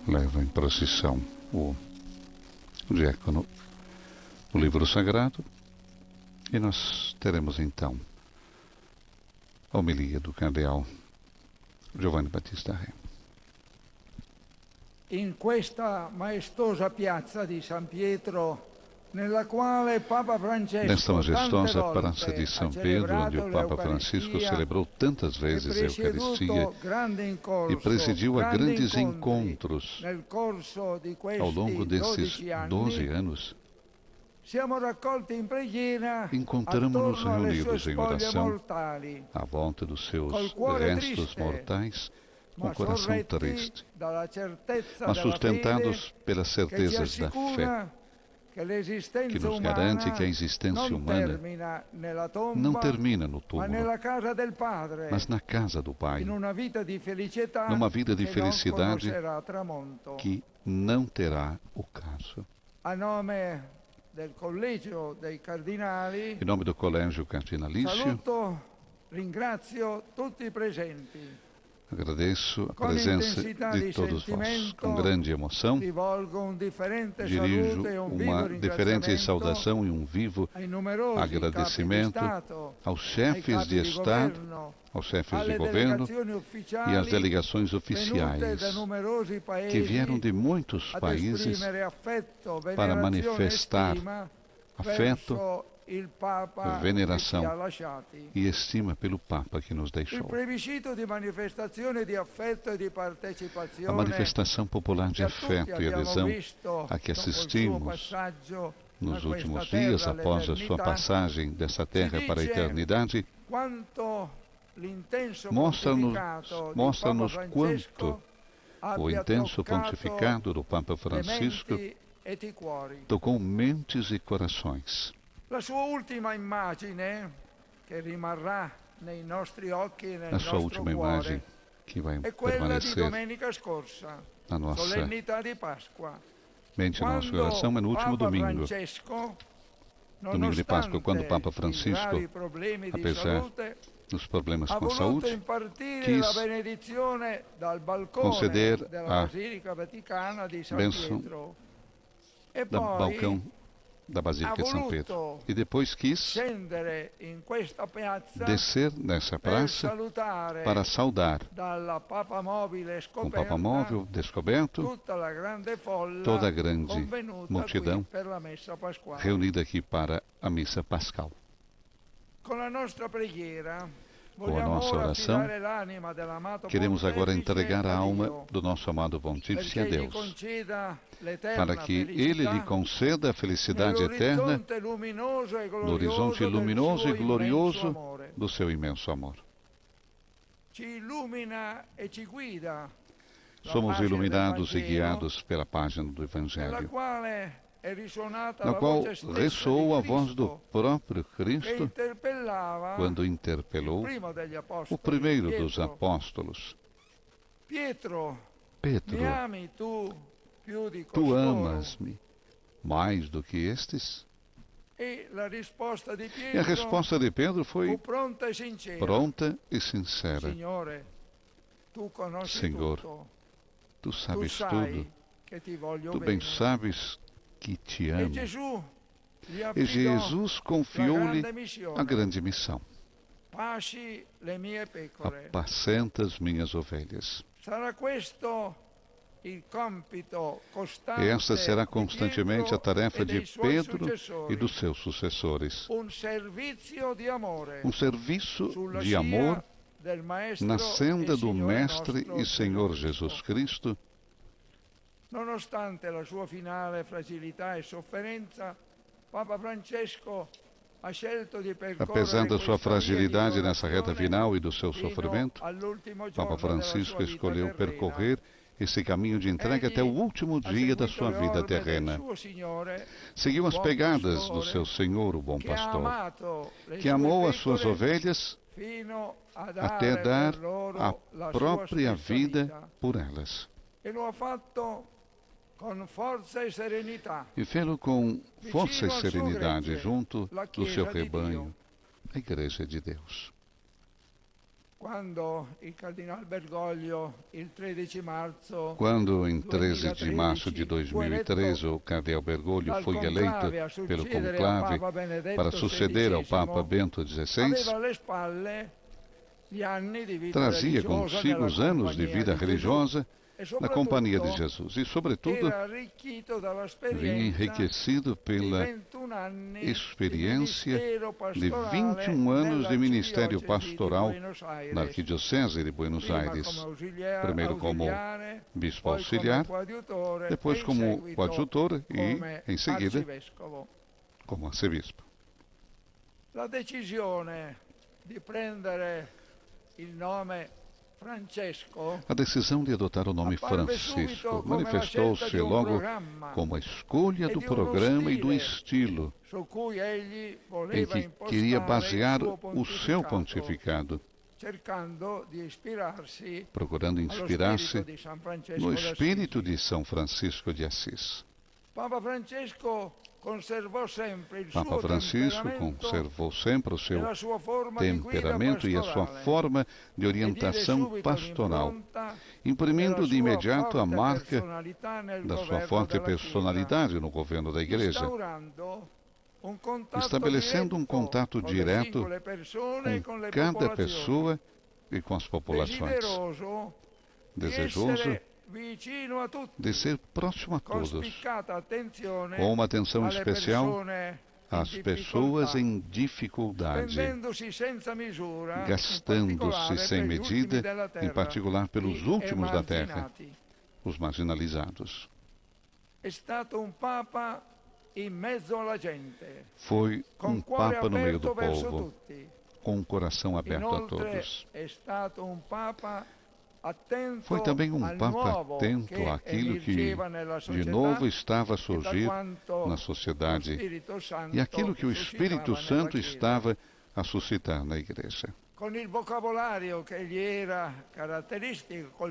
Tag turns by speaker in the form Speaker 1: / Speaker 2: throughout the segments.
Speaker 1: leva em procissão o diácono o livro sagrado e nós teremos então a homilia do cardeal Giovanni Battista Re.
Speaker 2: In questa maestosa piazza di San Pietro, nella quale Papa Francesco
Speaker 1: Nesta majestosa
Speaker 2: tante
Speaker 1: praça
Speaker 2: volte
Speaker 1: de São
Speaker 2: ha
Speaker 1: Pedro, onde
Speaker 2: celebrato
Speaker 1: o Papa Francisco celebrou tantas vezes a Eucaristia e presidiu a grandes encontros
Speaker 2: nel corso di
Speaker 1: ao longo
Speaker 2: questi
Speaker 1: desses
Speaker 2: 12 anni,
Speaker 1: 12 anos,
Speaker 2: siamo raccolti in preghiera
Speaker 1: encontramos-nos
Speaker 2: attorno alle sue
Speaker 1: reunidos em
Speaker 2: spoglie
Speaker 1: oração
Speaker 2: mortali,
Speaker 1: à volta dos seus
Speaker 2: col cuore
Speaker 1: restos
Speaker 2: triste,
Speaker 1: mortais, com
Speaker 2: ma
Speaker 1: o coração
Speaker 2: sorretti
Speaker 1: triste,
Speaker 2: dalla certezza
Speaker 1: mas
Speaker 2: della
Speaker 1: sustentados
Speaker 2: fede
Speaker 1: pelas
Speaker 2: che ci
Speaker 1: certezas da fé,
Speaker 2: assicura che
Speaker 1: que
Speaker 2: l'esistenza
Speaker 1: nos garante
Speaker 2: umana
Speaker 1: que a existência
Speaker 2: non
Speaker 1: humana
Speaker 2: termina nella tomba,
Speaker 1: não termina no
Speaker 2: ma
Speaker 1: túmulo,
Speaker 2: nella casa del Padre,
Speaker 1: mas na casa do Pai,
Speaker 2: in una vita di felicità
Speaker 1: numa vida de
Speaker 2: che non
Speaker 1: felicidade
Speaker 2: conoscerà tramonto.
Speaker 1: que não terá ocaso.
Speaker 2: A nome del Collegio dei Cardinali,
Speaker 1: Em nome do Colégio Cardinalício,
Speaker 2: saluto, ringrazio tutti i presenti.
Speaker 1: agradeço a
Speaker 2: Com
Speaker 1: presença
Speaker 2: intensidade
Speaker 1: de
Speaker 2: e
Speaker 1: todos vós.
Speaker 2: sentimento,
Speaker 1: Com grande emoção,
Speaker 2: Rivolgo un differente
Speaker 1: dirijo
Speaker 2: saluto e un vivo
Speaker 1: uma diferente
Speaker 2: ringraziamento
Speaker 1: saudação e um vivo
Speaker 2: ai numerosi
Speaker 1: agradecimento
Speaker 2: capi di Stato,
Speaker 1: aos
Speaker 2: ai
Speaker 1: chefes
Speaker 2: capi
Speaker 1: de
Speaker 2: di
Speaker 1: Estado,
Speaker 2: governo,
Speaker 1: aos chefes de
Speaker 2: alle
Speaker 1: governo
Speaker 2: delegazioni
Speaker 1: e
Speaker 2: ufficiali
Speaker 1: às delegações
Speaker 2: venute
Speaker 1: oficiais
Speaker 2: da numerosi paesi
Speaker 1: que vieram de muitos
Speaker 2: ad
Speaker 1: países
Speaker 2: esprimere affetto,
Speaker 1: para
Speaker 2: venerazione
Speaker 1: manifestar
Speaker 2: e stima
Speaker 1: afeto,
Speaker 2: verso il Papa
Speaker 1: veneração
Speaker 2: che ci ha lasciati.
Speaker 1: e estima pelo Papa que nos
Speaker 2: Il
Speaker 1: deixou.
Speaker 2: plebiscito di manifestazione di affetto e di
Speaker 1: A
Speaker 2: partecipazione
Speaker 1: manifestação popular de
Speaker 2: che tutti
Speaker 1: afeto e
Speaker 2: abbiamo
Speaker 1: adesão
Speaker 2: visto
Speaker 1: a que
Speaker 2: dopo il suo
Speaker 1: assistimos
Speaker 2: passaggio
Speaker 1: nos
Speaker 2: da
Speaker 1: últimos
Speaker 2: questa
Speaker 1: dias
Speaker 2: terra
Speaker 1: após a sua
Speaker 2: all'eternità,
Speaker 1: passagem dessa terra para a
Speaker 2: dice
Speaker 1: eternidade,
Speaker 2: quanto l'intenso
Speaker 1: mostra-nos
Speaker 2: pontificato di Papa
Speaker 1: quanto
Speaker 2: Francesco
Speaker 1: o
Speaker 2: abbia
Speaker 1: intenso
Speaker 2: toccato
Speaker 1: pontificado do Papa
Speaker 2: le
Speaker 1: Francisco
Speaker 2: menti e i cuori.
Speaker 1: tocou mentes e corações.
Speaker 2: La sua ultima immagine, che rimarrà nei nostri occhi e nel
Speaker 1: A sua
Speaker 2: nostro
Speaker 1: última
Speaker 2: cuore,
Speaker 1: imagem que vai
Speaker 2: è quella di
Speaker 1: permanecer
Speaker 2: domenica scorsa,
Speaker 1: na nossa
Speaker 2: solennità di Pasqua.
Speaker 1: mente e na nossa coração é no último
Speaker 2: Papa
Speaker 1: domingo,
Speaker 2: Francesco,
Speaker 1: domingo de Páscoa, quando o Papa
Speaker 2: nonostante i
Speaker 1: Francisco,
Speaker 2: gravi problemi di
Speaker 1: apesar
Speaker 2: salute,
Speaker 1: dos problemas
Speaker 2: ha
Speaker 1: com a
Speaker 2: voluto
Speaker 1: saúde,
Speaker 2: impartire
Speaker 1: quis
Speaker 2: la benedizione dal balcone
Speaker 1: conceder
Speaker 2: della
Speaker 1: a
Speaker 2: Basilica Vaticana di San
Speaker 1: bênção
Speaker 2: Pietro e
Speaker 1: do
Speaker 2: poi
Speaker 1: balcão da Basílica de São Pedro. E depois quis
Speaker 2: scendere in questa piazza
Speaker 1: descer nessa
Speaker 2: per
Speaker 1: praça
Speaker 2: salutare
Speaker 1: para saudar
Speaker 2: dalla Papa Mobile
Speaker 1: com o
Speaker 2: scoperta
Speaker 1: Papa Móvel descoberto
Speaker 2: tutta la grande folla
Speaker 1: toda a grande
Speaker 2: convenuta
Speaker 1: multidão
Speaker 2: qui per la messa pasquale.
Speaker 1: reunida aqui para a missa pascal.
Speaker 2: Con la nostra preghiera
Speaker 1: Com a nossa
Speaker 2: vogliamo
Speaker 1: oração,
Speaker 2: affidare l'anima dell'amato
Speaker 1: queremos agora
Speaker 2: Pontefice
Speaker 1: entregar a
Speaker 2: a
Speaker 1: alma
Speaker 2: Dio,
Speaker 1: do nosso amado Pontífice a
Speaker 2: perché gli
Speaker 1: Deus,
Speaker 2: conceda l'eterna
Speaker 1: para que Ele lhe
Speaker 2: felicità
Speaker 1: conceda a felicidade eterna
Speaker 2: nell'orizzonte luminoso e
Speaker 1: no
Speaker 2: glorioso
Speaker 1: horizonte
Speaker 2: del
Speaker 1: luminoso
Speaker 2: suo
Speaker 1: e glorioso
Speaker 2: immenso amore.
Speaker 1: do seu imenso amor.
Speaker 2: Ci illumina e ci guida la
Speaker 1: Somos
Speaker 2: pace del
Speaker 1: iluminados e
Speaker 2: Vangelo,
Speaker 1: guiados pela página do
Speaker 2: nella
Speaker 1: Evangelho,
Speaker 2: quale è risuonata
Speaker 1: na
Speaker 2: la
Speaker 1: qual
Speaker 2: voce stessa
Speaker 1: ressoou a
Speaker 2: di
Speaker 1: voz do
Speaker 2: Cristo,
Speaker 1: próprio
Speaker 2: che
Speaker 1: Cristo
Speaker 2: interpellava
Speaker 1: quando
Speaker 2: il
Speaker 1: interpelou
Speaker 2: primo degli
Speaker 1: o
Speaker 2: apostoli,
Speaker 1: primeiro dos
Speaker 2: Pietro.
Speaker 1: apóstolos:
Speaker 2: Pietro,
Speaker 1: Pedro,
Speaker 2: mi ami tu più di
Speaker 1: tu
Speaker 2: costoro?
Speaker 1: amas-me mais do que estes?
Speaker 2: E la risposta di
Speaker 1: E a
Speaker 2: Pietro
Speaker 1: resposta de Pedro foi
Speaker 2: fu pronta e sincera.
Speaker 1: pronta e sincera:
Speaker 2: Signore, tu conosci
Speaker 1: Senhor,
Speaker 2: tutto,
Speaker 1: tu
Speaker 2: tu
Speaker 1: sabes
Speaker 2: sai
Speaker 1: tudo,
Speaker 2: che ti voglio
Speaker 1: tu
Speaker 2: bene.
Speaker 1: bem sabes que te
Speaker 2: E
Speaker 1: amo.
Speaker 2: Gesù gli
Speaker 1: E
Speaker 2: affidò
Speaker 1: Jesus confiou-lhe
Speaker 2: la grande missione.
Speaker 1: a grande missão:
Speaker 2: Pasci le mie pecore.
Speaker 1: apacenta as minhas ovelhas.
Speaker 2: Sarà questo il compito costante
Speaker 1: E esta será
Speaker 2: di
Speaker 1: constantemente
Speaker 2: Pietro
Speaker 1: a tarefa
Speaker 2: e
Speaker 1: de
Speaker 2: dei suoi
Speaker 1: Pedro
Speaker 2: successori.
Speaker 1: e dos seus sucessores.
Speaker 2: Un servizio di amore
Speaker 1: Um serviço
Speaker 2: sulla
Speaker 1: de
Speaker 2: scia
Speaker 1: amor
Speaker 2: del Maestro
Speaker 1: na senda
Speaker 2: e
Speaker 1: do
Speaker 2: Signore
Speaker 1: Mestre
Speaker 2: nostro
Speaker 1: e Senhor
Speaker 2: Gesù
Speaker 1: Jesus
Speaker 2: Cristo.
Speaker 1: Cristo,
Speaker 2: Nonostante la sua finale fragilità e sofferenza, Papa Francesco ha scelto di percorrere
Speaker 1: apesar da sua
Speaker 2: questa via di
Speaker 1: fragilidade nessa reta
Speaker 2: orazione
Speaker 1: final e do seu
Speaker 2: fino
Speaker 1: sofrimento,
Speaker 2: all'ultimo
Speaker 1: Papa
Speaker 2: giorno della
Speaker 1: Francisco
Speaker 2: sua vita
Speaker 1: escolheu
Speaker 2: terrena.
Speaker 1: percorrer esse caminho de entrega até o último
Speaker 2: Ha
Speaker 1: dia da
Speaker 2: seguito
Speaker 1: sua
Speaker 2: le
Speaker 1: vida
Speaker 2: orme del
Speaker 1: terrena.
Speaker 2: suo Signore,
Speaker 1: Seguiu as
Speaker 2: bom
Speaker 1: pegadas
Speaker 2: pastore,
Speaker 1: do seu Senhor, o bom
Speaker 2: che ha
Speaker 1: pastor,
Speaker 2: amato le
Speaker 1: que
Speaker 2: sue
Speaker 1: amou as suas
Speaker 2: pecore
Speaker 1: ovelhas
Speaker 2: fino a
Speaker 1: até
Speaker 2: dare
Speaker 1: dar
Speaker 2: per loro
Speaker 1: a
Speaker 2: la
Speaker 1: própria
Speaker 2: sua stessa
Speaker 1: vida por elas.
Speaker 2: E lo ha fatto con forza e serenità.
Speaker 1: E fê-lo com força e
Speaker 2: Vicino al suo
Speaker 1: serenidade
Speaker 2: gregge,
Speaker 1: junto
Speaker 2: la
Speaker 1: do seu
Speaker 2: Chiesa di
Speaker 1: rebanho,
Speaker 2: Dio.
Speaker 1: a Igreja de Deus. Quando, em 13 de março de 2013, o cardeal Bergoglio foi eleito pelo conclave para suceder ao Papa Bento XVI, trazia consigo os anos de vida religiosa na companhia de Jesus e, sobretudo, vinha enriquecido pela experiência de 21 anos de ministério pastoral na Arquidiocese de Buenos Aires, primeiro como bispo auxiliar, depois como coadjutor e, em seguida, como arcebispo.
Speaker 2: La decisione di prendere il nome
Speaker 1: A decisão de adotar o nome Francisco manifestou-se logo como a escolha do programa e do estilo em que queria basear o seu pontificado, procurando inspirar-se no espírito de São Francisco de Assis. Papa Francisco conservou sempre o seu temperamento e a sua forma de orientação pastoral, imprimindo de imediato a marca da sua forte personalidade no governo da Igreja, estabelecendo um contato direto com cada pessoa e com as populações, desejoso de ser próximo a todos, com uma atenção especial às pessoas em dificuldade, gastando-se sem medida, em particular pelos últimos da terra, os marginalizados. Foi um Papa no meio do povo, com um coração aberto a todos. Foi também um Papa atento àquilo que, de novo, estava a surgir na sociedade e àquilo que o Espírito Santo estava a suscitar na Igreja.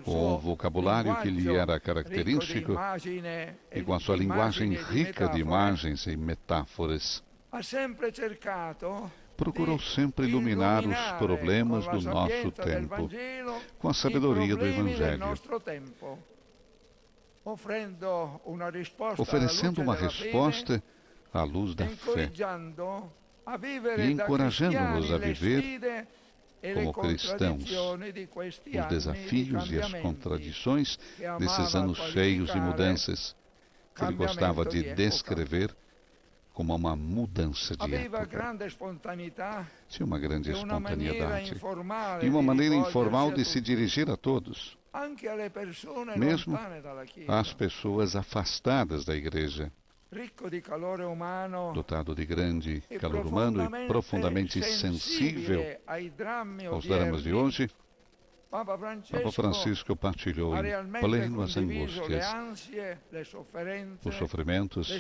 Speaker 1: Com o vocabulário que lhe era característico e com a sua linguagem rica de imagens e metáforas, procurou sempre iluminar os problemas do nosso tempo com a sabedoria do Evangelho, oferecendo uma resposta à luz da fé e encorajando-nos a viver como cristãos os desafios e as contradições desses anos cheios de mudanças que ele gostava de descrever como uma mudança de época. Tinha uma grande espontaneidade e uma maneira informal de se dirigir a todos, mesmo às pessoas afastadas da Igreja. Dotado de grande calor humano e profundamente sensível aos dramas de hoje, Papa Francisco partilhou em pleno as angústias, os sofrimentos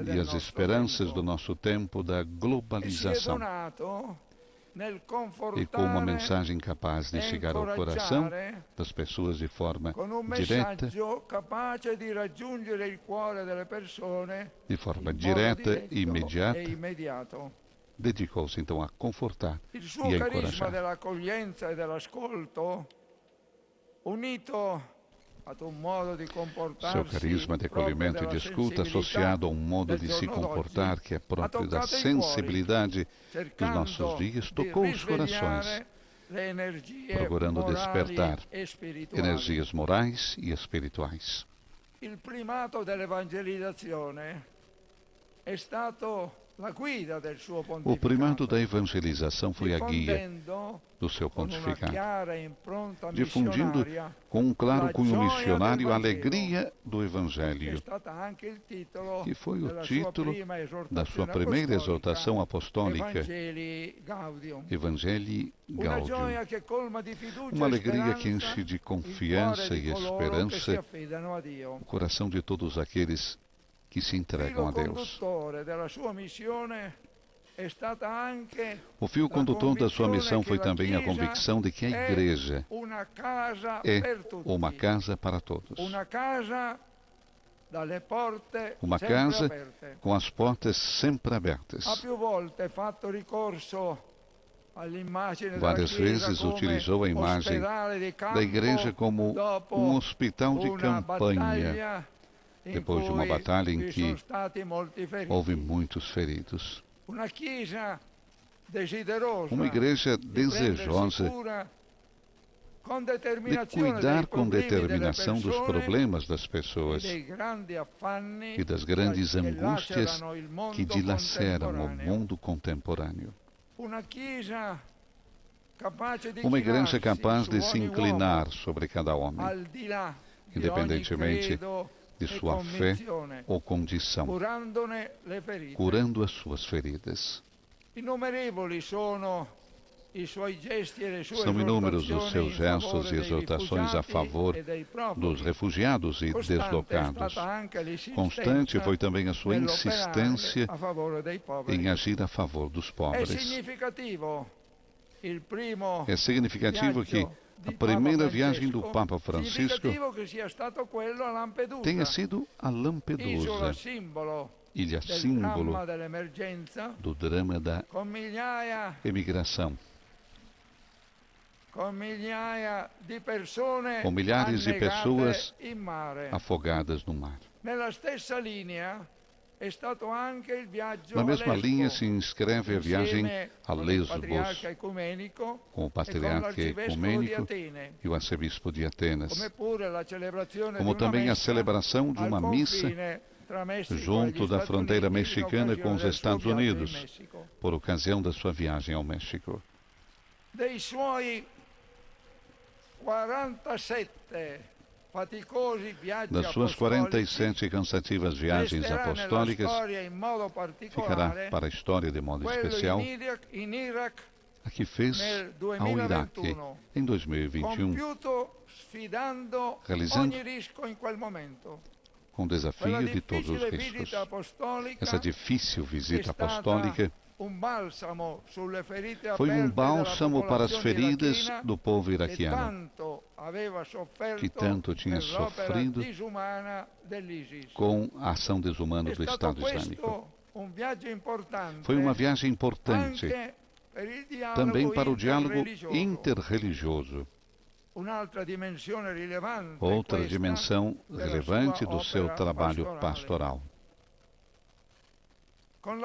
Speaker 1: e as esperanças do nosso tempo da globalização, e com uma mensagem capaz de chegar ao coração das pessoas de forma direta e imediata, dedicou-se então a confortar e a encorajar. Seu carisma de acolhimento e de escuta, associado a um modo de se comportar que é próprio da sensibilidade dos nossos dias, tocou os corações, procurando despertar energias morais e espirituais. O primato da evangelizazione é stato O primato da evangelização foi a guia do seu pontificado, difundindo com um claro cunho missionário a alegria do Evangelho, que foi o título da sua primeira exortação apostólica, Evangelii Gaudium, uma alegria que enche de confiança e esperança o coração de todos aqueles que se entregam a Deus. O fio condutor da sua missão foi também a convicção de que a Igreja é uma casa para todos. Uma casa com as portas sempre abertas. Várias vezes utilizou a imagem da igreja como um hospital de campanha, depois de uma batalha em que houve muitos feridos. Uma igreja desejosa de cuidar com determinação dos problemas das pessoas e das grandes angústias que dilaceram o mundo contemporâneo. Uma igreja capaz de se inclinar sobre cada homem, independentemente de sua fé ou condição, curando as suas feridas. São inúmeros os seus gestos e exortações a favor dos refugiados e deslocados. Constante foi também a sua insistência em agir a favor dos pobres. É significativo que a primeira viagem do Papa Francisco tenha sido a Lampedusa, ilha símbolo do drama da emigração, com milhares de pessoas afogadas no mar. Na mesma linha se inscreve a viagem a Lesbos, com o patriarca ecumênico e o arcebispo de Atenas, como também a celebração de uma missa junto da fronteira mexicana com os Estados Unidos, por ocasião da sua viagem ao México. Das suas 47 cansativas viagens apostólicas, ficará para a história de modo especial a que fez ao Iraque em 2021, realizando com o desafio de todos os riscos. Essa difícil visita apostólica foi um bálsamo para as feridas do povo iraquiano, que tanto tinha sofrido com a ação desumana do Estado Islâmico. Foi uma viagem importante também para o diálogo interreligioso. Outra dimensão relevante do seu trabalho pastoral. Com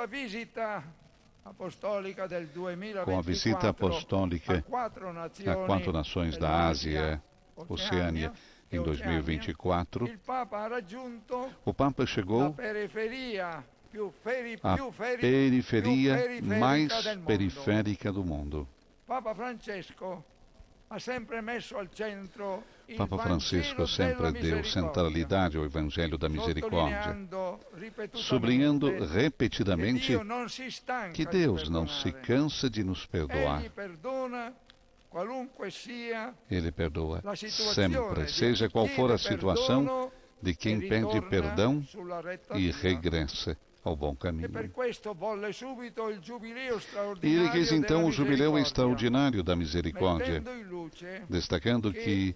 Speaker 1: a visita apostólica a 4 nações da Ásia, Oceânia, em 2024, o Papa chegou à periferia mais periférica do mundo. Papa Francisco sempre deu centralidade ao Evangelho da Misericórdia, sublinhando repetidamente que Deus não se cansa de nos perdoar. Ele perdoa sempre, seja qual for a situação de quem pede perdão e regressa ao bom caminho. E ele quis então o jubileu extraordinário da misericórdia, destacando que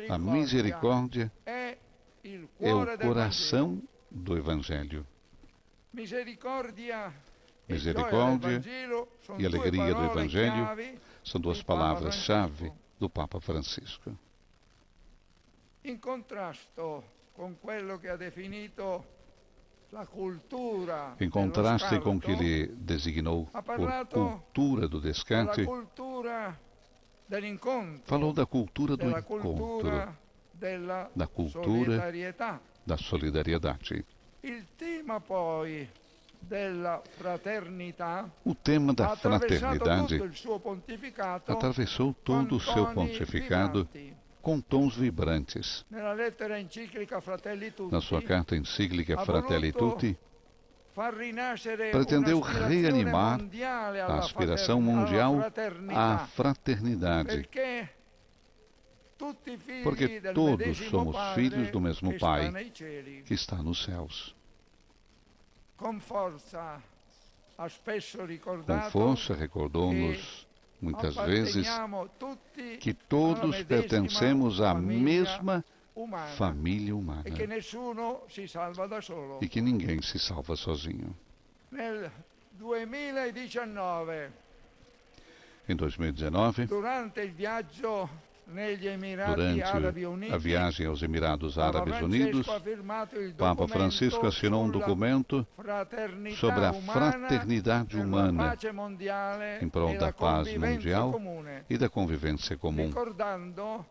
Speaker 1: a misericórdia é o coração do Evangelho. Misericórdia e alegria do Evangelho são duas palavras-chave do Papa Francisco. Em contraste com o que ele designou por cultura do descarte, falou da cultura do encontro, da cultura da solidariedade. O tema da fraternidade atravessou todo o seu pontificado com tons vibrantes. Na sua carta encíclica Fratelli Tutti, pretendeu reanimar a aspiração mundial à fraternidade, porque todos somos filhos do mesmo Pai que está nos céus. Com força, recordou-nos muitas vezes que todos pertencemos à mesma família humana e que ninguém se Em 2019,
Speaker 2: durante il viaggio negli Emirati
Speaker 1: durante
Speaker 2: Arabi Uniti,
Speaker 1: a viagem aos Emirados
Speaker 2: Papa
Speaker 1: Árabes
Speaker 2: Francesco
Speaker 1: Unidos,
Speaker 2: ha firmato il
Speaker 1: Papa Francisco
Speaker 2: documento
Speaker 1: assinou um
Speaker 2: sulla
Speaker 1: documento
Speaker 2: fraternità
Speaker 1: sobre a
Speaker 2: umana
Speaker 1: fraternidade
Speaker 2: per la
Speaker 1: humana
Speaker 2: pace mondiale
Speaker 1: em prol
Speaker 2: e
Speaker 1: da
Speaker 2: la
Speaker 1: paz
Speaker 2: convivenza
Speaker 1: mundial
Speaker 2: comune,
Speaker 1: e da convivência comum,
Speaker 2: ricordando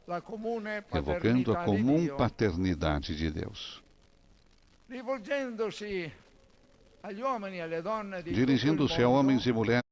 Speaker 2: la comune
Speaker 1: evocando a
Speaker 2: paternità di
Speaker 1: comum
Speaker 2: Dio.
Speaker 1: paternidade de Deus.
Speaker 2: Rivolgendosi agli uomini e alle donne di tutto il
Speaker 1: Dirigindo-se a
Speaker 2: mondo,
Speaker 1: homens e mulheres